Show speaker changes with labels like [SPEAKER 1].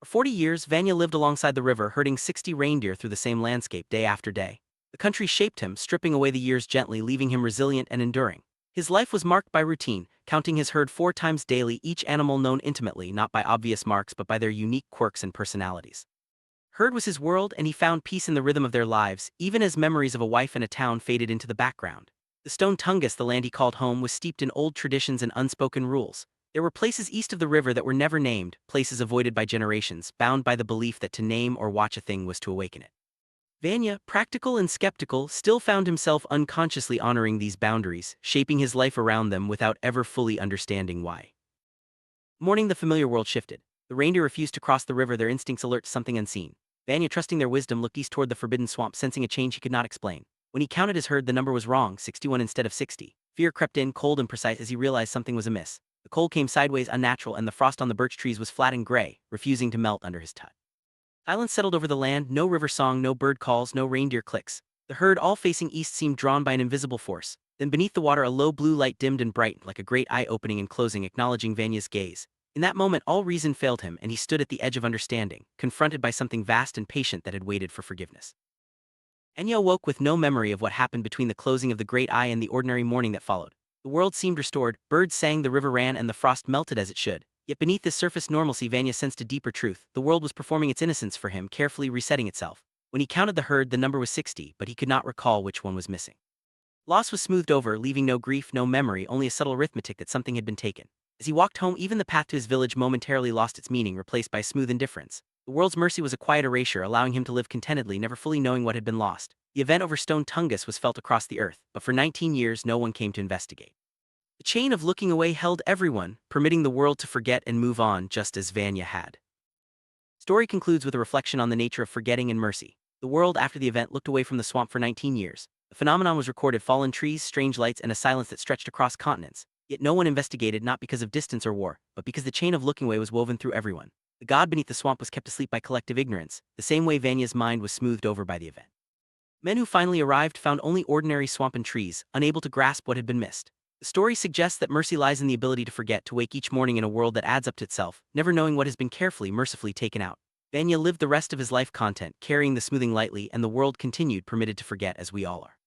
[SPEAKER 1] For 40 years, Vanya lived alongside the river, herding 60 reindeer through the same landscape day after day. The country shaped him, stripping away the years gently, leaving him resilient and enduring. His life was marked by routine, counting his herd 4 times daily, each animal known intimately, not by obvious marks but by their unique quirks and personalities. Herd was his world, and he found peace in the rhythm of their lives, even as memories of a wife and a town faded into the background. The stone Tungus, the land he called home, was steeped in old traditions and unspoken rules. There were places east of the river that were never named, places avoided by generations, bound by the belief that to name or watch a thing was to awaken it. Vanya, practical and skeptical, still found himself unconsciously honoring these boundaries, shaping his life around them without ever fully understanding why. Morning, the familiar world shifted. The reindeer refused to cross the river, their instincts alert to something unseen. Vanya, trusting their wisdom, looked east toward the forbidden swamp, sensing a change he could not explain. When he counted his herd, the number was wrong, 61 instead of 60. Fear crept in, cold and precise, as he realized something was amiss. The cold came sideways, unnatural, and the frost on the birch trees was flat and gray, refusing to melt under his touch. Silence settled over the land, no river song, no bird calls, no reindeer clicks. The herd, all facing east, seemed drawn by an invisible force. Then beneath the water, a low blue light dimmed and brightened, like a great eye opening and closing, acknowledging Vanya's gaze. In that moment, all reason failed him, and he stood at the edge of understanding, confronted by something vast and patient that had waited for forgiveness. Vanya awoke with no memory of what happened between the closing of the great eye and the ordinary morning that followed. The world seemed restored, birds sang, the river ran, and the frost melted as it should. Yet beneath this surface normalcy, Vanya sensed a deeper truth. The world was performing its innocence for him, carefully resetting itself. When he counted the herd, the number was 60, but he could not recall which one was missing. Loss was smoothed over, leaving no grief, no memory, only a subtle arithmetic that something had been taken. As he walked home, even the path to his village momentarily lost its meaning, replaced by smooth indifference. The world's mercy was a quiet erasure, allowing him to live contentedly, never fully knowing what had been lost. The event over Stone Tungus was felt across the earth, but for 19 years no one came to investigate. The chain of looking away held everyone, permitting the world to forget and move on, just as Vanya had. Story concludes with a reflection on the nature of forgetting and mercy. The world after the event looked away from the swamp for 19 years. The phenomenon was recorded: fallen trees, strange lights, and a silence that stretched across continents. Yet no one investigated, not because of distance or war, but because the chain of looking away was woven through everyone. The god beneath the swamp was kept asleep by collective ignorance, the same way Vanya's mind was smoothed over by the event. Men who finally arrived found only ordinary swamp and trees, unable to grasp what had been missed. The story suggests that mercy lies in the ability to forget, to wake each morning in a world that adds up to itself, never knowing what has been carefully, mercifully taken out. Vanya lived the rest of his life content, carrying the smoothing lightly, and the world continued, permitted to forget, as we all are.